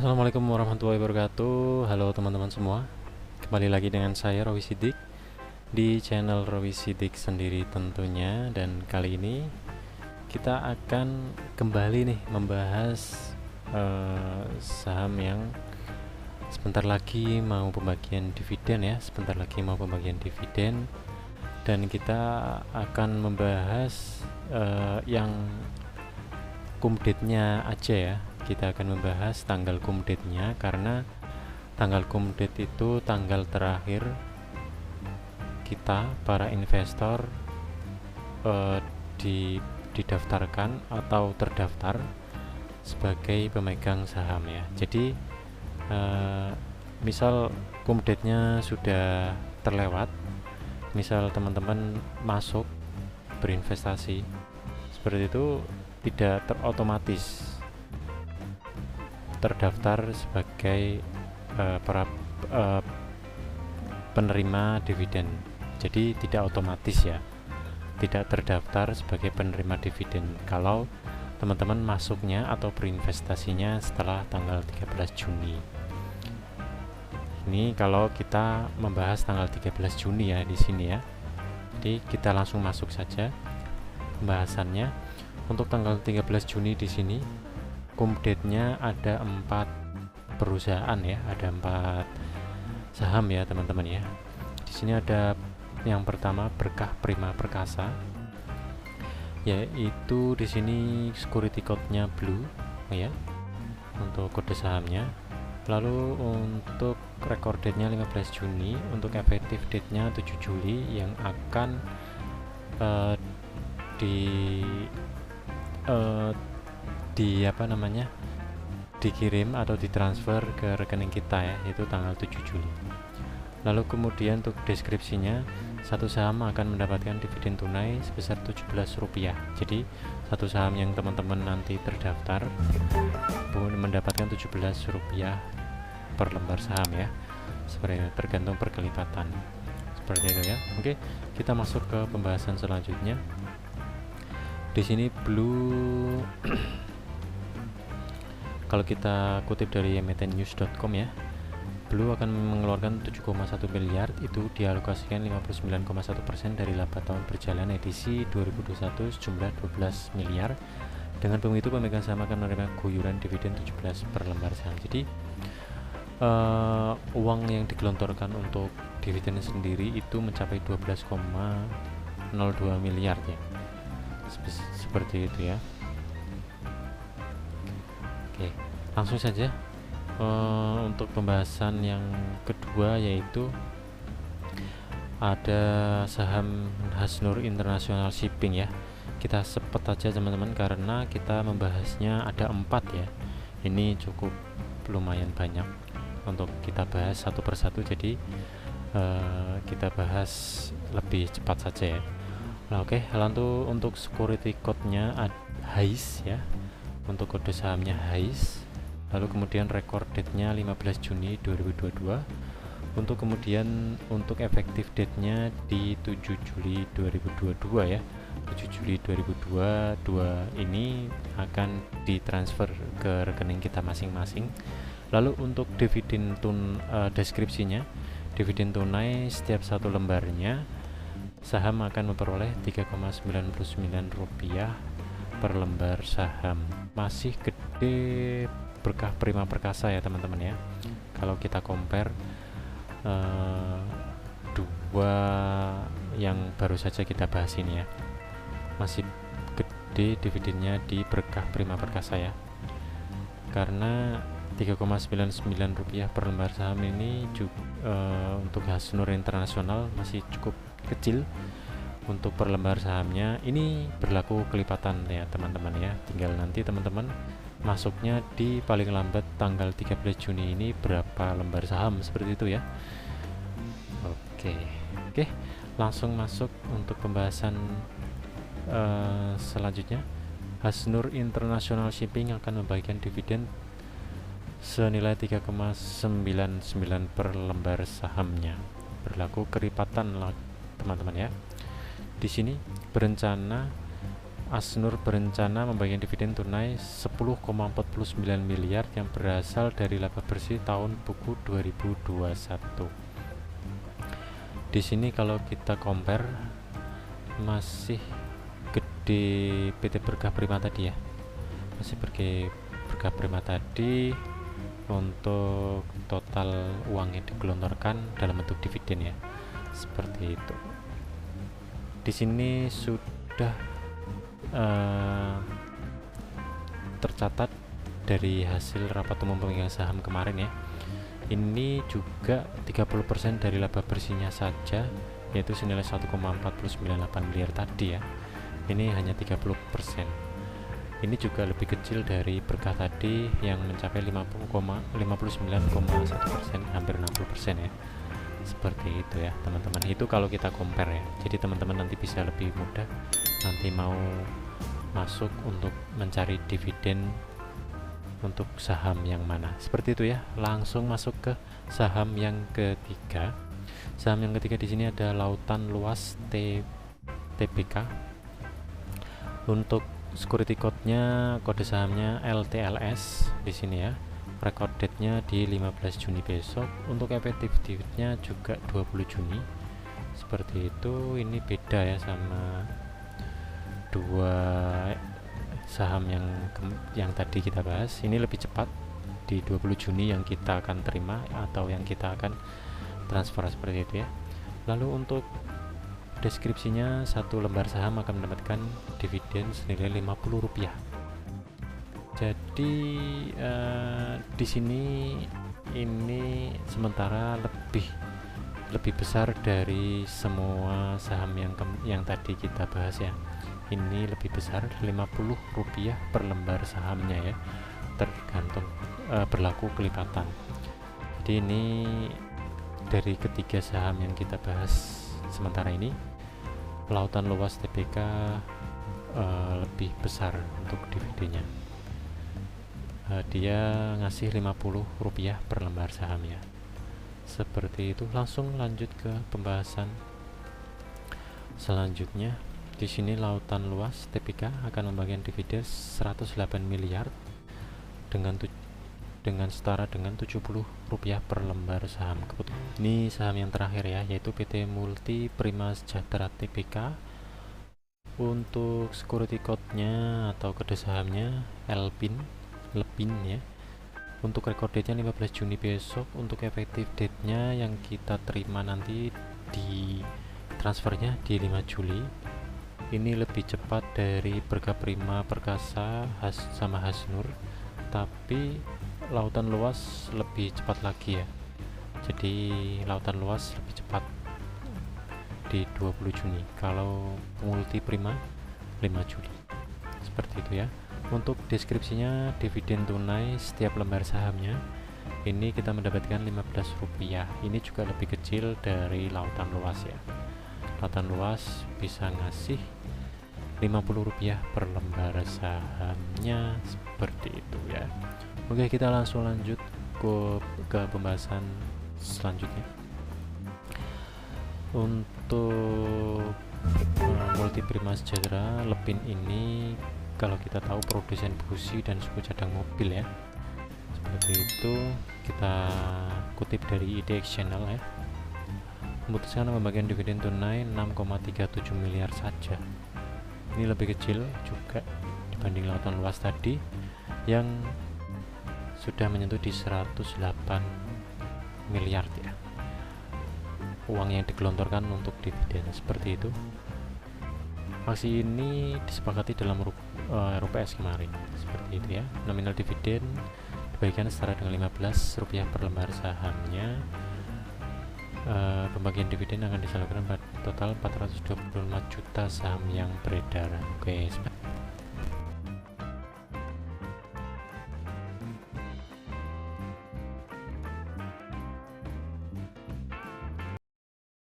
Assalamualaikum warahmatullahi wabarakatuh. Halo teman-teman semua. Kembali lagi dengan saya Rowi Sidik di channel Rowi Sidik sendiri tentunya. Dan kali ini kita akan kembali nih membahas saham yang sebentar lagi mau pembagian dividen ya. Sebentar lagi mau pembagian dividen. Dan kita akan membahas yang kumdate-nya aja ya. Kita akan membahas tanggal kumdate-nya karena tanggal kumdate itu tanggal terakhir kita para investor didaftarkan atau terdaftar sebagai pemegang saham ya. Jadi misal kumdate-nya sudah terlewat, misal teman-teman masuk berinvestasi seperti itu, tidak terotomatis terdaftar sebagai para penerima dividen. Jadi tidak otomatis ya, tidak terdaftar sebagai penerima dividen kalau teman-teman masuknya atau berinvestasinya setelah tanggal 13 Juni. Ini kalau kita membahas tanggal 13 Juni ya di sini ya. Jadi kita langsung masuk saja pembahasannya. Untuk tanggal 13 Juni di sini kumdate-nya ada 4 perusahaan ya, ada 4 saham ya teman-teman ya. Di sini ada yang pertama Berkah Prima Perkasa, yaitu di sini security code-nya blue ya untuk kode sahamnya. Lalu untuk record date-nya 15 Juni, untuk effective date-nya 7 Juli yang akan dikirim atau ditransfer ke rekening kita ya, itu tanggal 7 Juli. Lalu kemudian untuk deskripsinya, satu saham akan mendapatkan dividen tunai sebesar Rp17. Jadi satu saham yang teman-teman nanti terdaftar mendapatkan Rp17 per lembar saham ya. Seperti itu, tergantung perkelipatan. Seperti itu ya. Oke, kita masuk ke pembahasan selanjutnya. Di sini blue kalau kita kutip dari emitennews.com ya, Blue akan mengeluarkan 7,1 miliar, itu dialokasikan 59,1% dari laba tahun berjalan edisi 2021 sejumlah 12 miliar. Dengan begitu pemegang saham akan menerima guyuran dividen 17 per lembar saham. Jadi uang yang digelontorkan untuk dividen sendiri itu mencapai 12,02 miliar ya. Seperti itu ya. Oke, langsung saja untuk pembahasan yang kedua, yaitu ada saham Hasnur International Shipping ya. Kita sepet aja teman-teman karena kita membahasnya ada 4 ya. Ini cukup lumayan banyak untuk kita bahas satu persatu, jadi kita bahas lebih cepat saja ya. Nah, oke, lalu untuk security code-nya HAIS ya. Untuk kode sahamnya HAIS. Lalu kemudian record date-nya 15 Juni 2022. Untuk kemudian untuk efektif date-nya di 7 Juli 2022 ya. 7 Juli 2022 ini akan ditransfer ke rekening kita masing-masing. Lalu untuk dividen deskripsinya, dividen tunai setiap satu lembarnya saham akan memperoleh Rp3,99 per lembar saham. Masih gede Berkah Prima Perkasa ya teman-teman ya. Kalau kita compare dua yang baru saja kita bahas ini ya, masih gede dividennya di Berkah Prima Perkasa ya, karena Rp3,99 per lembar saham ini untuk Hasnur Internasional masih cukup kecil. Untuk per lembar sahamnya ini berlaku kelipatan ya teman-teman ya. Tinggal nanti teman-teman masuknya di paling lambat tanggal 13 Juni ini berapa lembar saham, seperti itu ya. Oke, langsung masuk untuk pembahasan selanjutnya. Hasnur International Shipping akan membagikan dividen senilai 3,99 per lembar sahamnya. Berlaku kelipatan teman-teman ya. Di sini berencana Asnur berencana membagikan dividen tunai 10,49 miliar yang berasal dari laba bersih tahun buku 2021. Di sini kalau kita compare masih gede PT Berkah Prima tadi ya, masih Berkah Prima tadi untuk total uang yang digelontorkan dalam bentuk dividen ya, seperti itu. Di sini sudah tercatat dari hasil rapat umum pemegang saham kemarin ya, ini juga 30% dari laba bersihnya saja, yaitu senilai 1,498 miliar tadi ya, ini hanya 30%. Ini juga lebih kecil dari Berkah tadi yang mencapai 59,1%, hampir 60% ya, seperti itu ya teman-teman. Itu kalau kita compare ya, jadi teman-teman nanti bisa lebih mudah nanti mau masuk untuk mencari dividen untuk saham yang mana, seperti itu ya. Langsung masuk ke saham yang ketiga. Saham yang ketiga di sini ada Lautan Luas TBK. Untuk security code-nya, kode sahamnya LTLS di sini ya. Record date-nya di 15 Juni besok. Untuk efektif date-nya juga 20 Juni. Seperti itu. Ini beda ya sama dua saham yang tadi kita bahas. Ini lebih cepat di 20 Juni yang kita akan terima atau yang kita akan transfer, seperti itu ya. Lalu untuk deskripsinya, satu lembar saham akan mendapatkan dividen senilai Rp50. Jadi di sini ini sementara lebih besar dari semua saham yang tadi kita bahas ya. Ini lebih besar, Rp50 per lembar sahamnya ya, tergantung berlaku kelipatan. Jadi ini dari ketiga saham yang kita bahas sementara ini, Lautan Luas TBK lebih besar untuk dividennya. Dia ngasih Rp50 per lembar sahamnya, seperti itu. Langsung lanjut ke pembahasan selanjutnya. Di sini Lautan Luas TBK akan membagikan dividen 108 miliar dengan setara dengan Rp70 per lembar saham. Ini saham yang terakhir ya, yaitu PT Multi Prima Sejahtera TBK. Untuk security code-nya atau kode sahamnya LPIN ya. Untuk record date-nya 15 Juni besok. Untuk efektif date-nya yang kita terima nanti di transfernya di 5 Juli. Ini lebih cepat dari Berkah Prima Perkasa sama Hasnur, tapi Lautan Luas lebih cepat lagi ya. Jadi Lautan Luas lebih cepat di 20 Juni, kalau Multi Prima 5 Juli, seperti itu ya. Untuk deskripsinya, dividen tunai setiap lembar sahamnya ini kita mendapatkan Rp15. Ini juga lebih kecil dari Lautan Luas ya. Lautan Luas bisa ngasih Rp50 per lembar sahamnya, seperti itu ya. Oke, kita langsung lanjut ke pembahasan selanjutnya. Untuk Multi Prima Sejahtera LPIN ini, kalau kita tahu produsen busi dan suku cadang mobil ya, seperti itu. Kita kutip dari IDX Channel ya, memutuskan membagikan dividen tunai 6,37 miliar saja. Ini lebih kecil juga dibanding Lautan Luas tadi yang sudah menyentuh di 108 miliar ya, uang yang digelontorkan untuk dividen, seperti itu. Aksi ini disepakati dalam RUPS kemarin, seperti itu ya. Nominal dividen dibagikan setara dengan Rp15 per lembar sahamnya. Pembagian dividen akan disalurkan pada total 425 juta saham yang beredar. Oke,